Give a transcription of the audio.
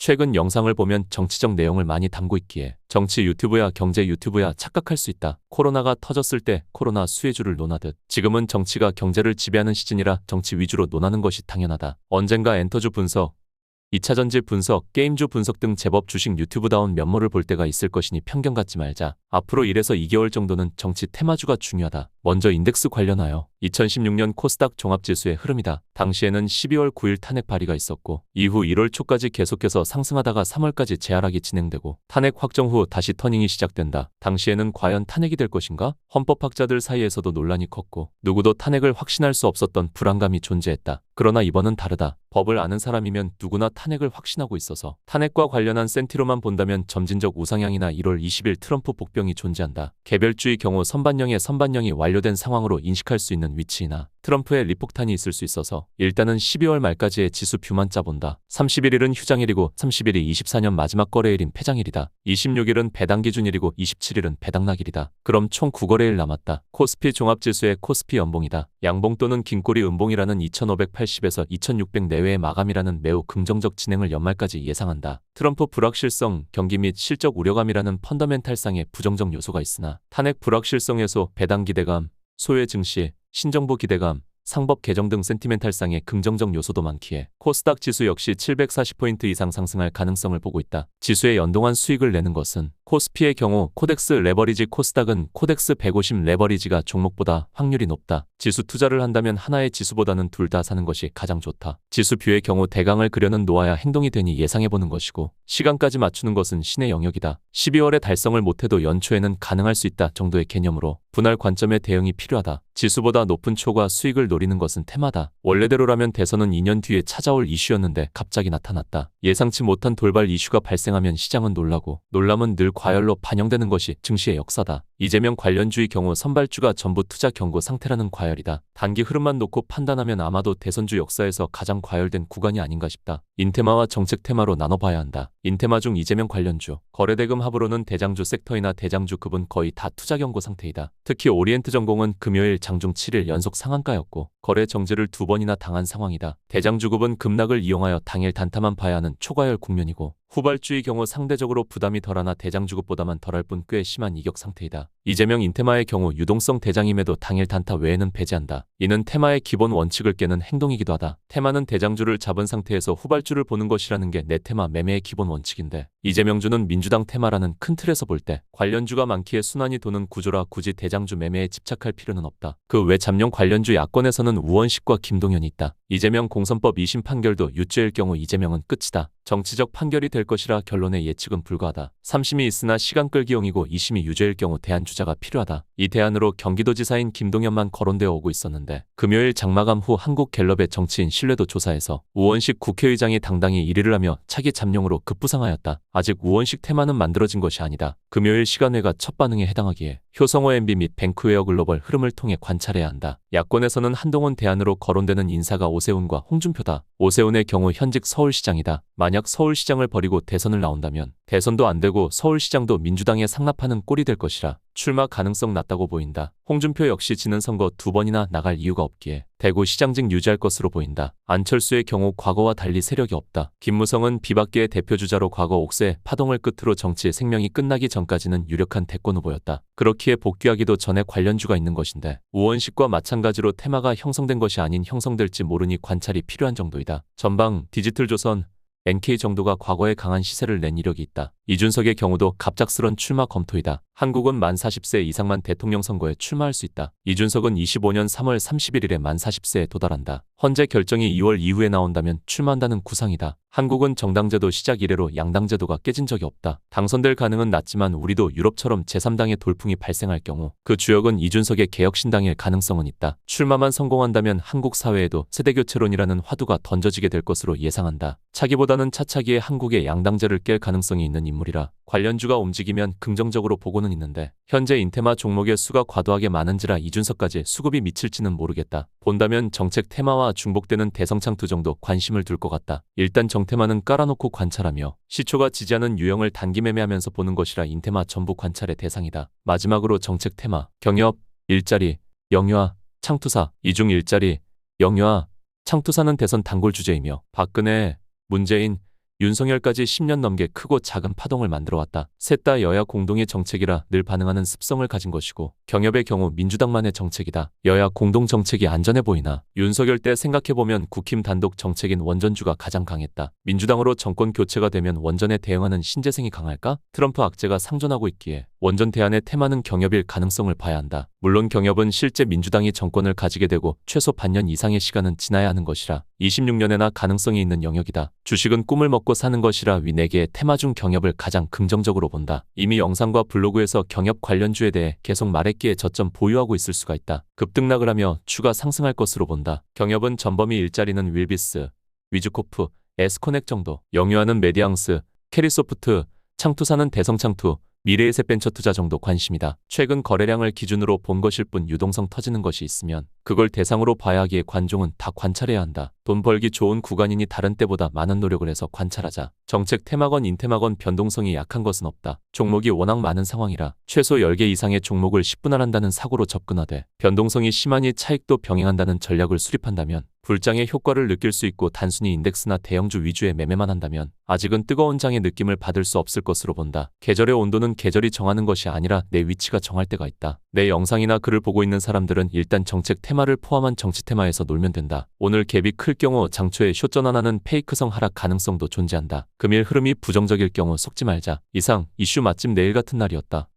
최근 영상을 보면 정치적 내용을 많이 담고 있기에 정치 유튜브야 경제 유튜브야 착각할 수 있다. 코로나가 터졌을 때 코로나 수혜주를 논하듯 지금은 정치가 경제를 지배하는 시즌이라 정치 위주로 논하는 것이 당연하다. 언젠가 엔터주 분석, 2차전지 분석, 게임주 분석 등 제법 주식 유튜브다운 면모를 볼 때가 있을 것이니 편견 갖지 말자. 앞으로 1에서 2개월 정도는 정치 테마주가 중요하다. 먼저 인덱스 관련하여 2016년 코스닥 종합지수의 흐름이다. 당시에는 12월 9일 탄핵 발의가 있었고 이후 1월 초까지 계속해서 상승하다가 3월까지 재하락이 진행되고 탄핵 확정 후 다시 터닝이 시작된다. 당시에는 과연 탄핵이 될 것인가? 헌법학자들 사이에서도 논란이 컸고 누구도 탄핵을 확신할 수 없었던 불안감이 존재했다. 그러나 이번은 다르다. 법을 아는 사람이면 누구나 탄핵을 확신하고 있어서 탄핵과 관련한 센티로만 본다면 점진적 우상향이나 1월 20일 트럼프 복병이 존재한다. 개별주의 경우 선반영이 완료된 상황으로 인식할 수 있는 위치이나 트럼프의 리폭탄이 있을 수 있어서 일단은 12월 말까지의 지수 뷰만 짜본다. 31일은 휴장일이고 30일이 24년 마지막 거래일인 폐장일이다. 26일은 배당 기준일이고 27일은 배당락일이다. 그럼 총 9거래일 남았다. 코스피 종합지수의 코스피 연봉이다. 양봉 또는 긴꼬리 음봉이라는 2580에서 2600 내외의 마감이라는 매우 긍정적 진행을 연말까지 예상한다. 트럼프 불확실성, 경기 및 실적 우려감이라는 펀더멘탈상의 부정적 요소가 있으나 탄핵 불확실성 해소, 배당 기대감, 소외 증시, 신정부 기대감, 상법 개정 등 센티멘탈상의 긍정적 요소도 많기에 코스닥 지수 역시 740포인트 이상 상승할 가능성을 보고 있다. 지수에 연동한 수익을 내는 것은 코스피의 경우 코덱스 레버리지 코스닥은 코덱스 150 레버리지가 종목보다 확률이 높다. 지수 투자를 한다면 하나의 지수보다는 둘 다 사는 것이 가장 좋다. 지수 뷰의 경우 대강을 그려는 놓아야 행동이 되니 예상해보는 것이고 시간까지 맞추는 것은 신의 영역이다. 12월에 달성을 못해도 연초에는 가능할 수 있다 정도의 개념으로 분할 관점의 대응이 필요하다. 지수보다 높은 초과 수익을 노리는 것은 테마다. 원래대로라면 대선은 2년 뒤에 찾아올 이슈였는데 갑자기 나타났다. 예상치 못한 돌발 이슈가 발생하면 시장은 놀라고 놀람은 늘 과열로 반영되는 것이 증시의 역사다. 이재명 관련주의 경우 선발주가 전부 투자 경고 상태라는 과열이다. 단기 흐름만 놓고 판단하면 아마도 대선주 역사에서 가장 과열된 구간이 아닌가 싶다. 인테마와 정책 테마로 나눠봐야 한다. 인테마 중 이재명 관련주, 거래대금 합으로는 대장주 섹터이나 대장주급은 거의 다 투자 경고 상태이다. 특히 오리엔트 전공은 금요일 장중 7일 연속 상한가였고 거래 정지를 2번이나 당한 상황이다. 대장주급은 급락을 이용하여 당일 단타만 봐야 하는 초과열 국면이고 후발주의 경우 상대적으로 부담이 덜하나 대장주급보다만 덜할 뿐 꽤 심한 이격 상태이다. 이재명 인테마의 경우 유동성 대장임에도 당일 단타 외에는 배제한다. 이는 테마의 기본 원칙을 깨는 행동이기도 하다. 테마는 대장주를 잡은 상태에서 후발주를 보는 것이라는 게 내 테마 매매의 기본 원칙인데 이재명주는 민주당 테마라는 큰 틀에서 볼 때 관련주가 많기에 순환이 도는 구조라 굳이 대장주 매매에 집착할 필요는 없다. 그 외 잠룡 관련주 야권에서는 우원식과 김동연이 있다. 이재명 공선법 2심 판결도 유죄일 경우 이재명은 끝이다. 정치적 판결이 될 것이라 결론의 예측은 불가하다. 3심이 있으나 시간 끌기용이고 2심이 유죄일 경우 대안주자가 필요하다. 이 대안으로 경기도지사인 김동연만 거론되어 오고 있었는데 금요일 장마감 후 한국갤럽의 정치인 신뢰도 조사에서 우원식 국회의장이 당당히 1위를 하며 차기 잠룡으로 급부상하였다. 아직 우원식 테마는 만들어진 것이 아니다. 금요일 시간회가 첫 반응에 해당하기에 효성호 MB 및 뱅크웨어 글로벌 흐름을 통해 관찰해야 한다. 야권에서는 한동훈 대안으로 거론되는 인사가 오세훈과 홍준표다. 오세훈의 경우 현직 서울시장이다. 만약 서울시장을 버리고 대선을 나온다면 대선도 안 되고 서울시장도 민주당에 상납하는 꼴이 될 것이라 출마 가능성 낮다고 보인다. 홍준표 역시 지는 선거 2번이나 나갈 이유가 없기에 대구 시장직 유지할 것으로 보인다. 안철수의 경우 과거와 달리 세력이 없다. 김무성은 비박계의 대표주자로 과거 옥새 파동을 끝으로 정치의 생명이 끝나기 전까지는 유력한 대권 후보였다. 그렇기에 복귀하기도 전에 관련주가 있는 것인데 우원식과 마찬가지로 테마가 형성된 것이 아닌 형성될지 모르니 관찰이 필요한 정도이다. 전방, 디지털조선, NK 정도가 과거에 강한 시세를 낸 이력이 있다. 이준석의 경우도 갑작스런 출마 검토이다. 한국은 만 40세 이상만 대통령 선거에 출마할 수 있다. 이준석은 25년 3월 31일에 만 40세에 도달한다. 헌재 결정이 2월 이후에 나온다면 출마한다는 구상이다. 한국은 정당제도 시작 이래로 양당제도가 깨진 적이 없다. 당선될 가능은 낮지만 우리도 유럽처럼 제3당의 돌풍이 발생할 경우 그 주역은 이준석의 개혁신당일 가능성은 있다. 출마만 성공한다면 한국 사회에도 세대교체론이라는 화두가 던져지게 될 것으로 예상한다. 차기보다는 차차기에 한국의 양당제를 깰 가능성이 있는 인물이라 관련주가 움직이면 긍정적으로 보고는 있는데 현재 인테마 종목의 수가 과도하게 많은지라 이준석까지 수급이 미칠지는 모르겠다. 본다면 정책 테마와 중복되는 대성창투 정도 관심을 둘 것 같다. 일단 정테마는 깔아놓고 관찰하며 시초가 지지하는 유형을 단기 매매하면서 보는 것이라 인테마 전부 관찰의 대상이다. 마지막으로 정책 테마, 경협, 일자리, 영유아, 창투사, 이중 일자리, 영유아, 창투사는 대선 단골 주제이며 박근혜, 문재인, 윤석열까지 10년 넘게 크고 작은 파동을 만들어왔다. 셋 다 여야 공동의 정책이라 늘 반응하는 습성을 가진 것이고 경협의 경우 민주당만의 정책이다. 여야 공동 정책이 안전해 보이나 윤석열 때 생각해보면 국힘 단독 정책인 원전주가 가장 강했다. 민주당으로 정권 교체가 되면 원전에 대응하는 신재생이 강할까? 트럼프 악재가 상존하고 있기에 원전 대안의 테마는 경협일 가능성을 봐야 한다. 물론 경협은 실제 민주당이 정권을 가지게 되고 최소 반년 이상의 시간은 지나야 하는 것이라 26년에나 가능성이 있는 영역이다. 주식은 꿈을 먹고 사는 것이라 위 4개의 테마 중 경협을 가장 긍정적으로 본다. 이미 영상과 블로그에서 경협 관련주에 대해 계속 말했기에 저점 보유하고 있을 수가 있다. 급등락을 하며 추가 상승할 것으로 본다. 경협은 전범위 일자리는 윌비스, 위즈코프, 에스코넥 정도, 영유아는 메디앙스, 캐리소프트, 창투사는 대성창투, 미래에셋벤처투자 정도 관심이다. 최근 거래량을 기준으로 본 것일 뿐 유동성 터지는 것이 있으면 그걸 대상으로 봐야 하기에 관종은 다 관찰해야 한다. 돈 벌기 좋은 구간이니 다른 때보다 많은 노력을 해서 관찰하자. 정책 테마건 인테마건 변동성이 약한 것은 없다. 종목이 워낙 많은 상황이라 최소 10개 이상의 종목을 10분할한다는 사고로 접근하되 변동성이 심하니 차익도 병행한다는 전략을 수립한다면 불장의 효과를 느낄 수 있고 단순히 인덱스나 대형주 위주의 매매만 한다면 아직은 뜨거운 장의 느낌을 받을 수 없을 것으로 본다. 계절의 온도는 계절이 정하는 것이 아니라 내 위치가 정할 때가 있다. 내 영상이나 글을 보고 있는 사람들은 일단 정책 테마를 포함한 정치 테마에서 놀면 된다. 오늘 갭이 클 경우 장초에 숏전환하는 페이크성 하락 가능성도 존재한다. 금일 흐름이 부정적일 경우 속지 말자. 이상 이슈 맛집 내일 같은 날이었다.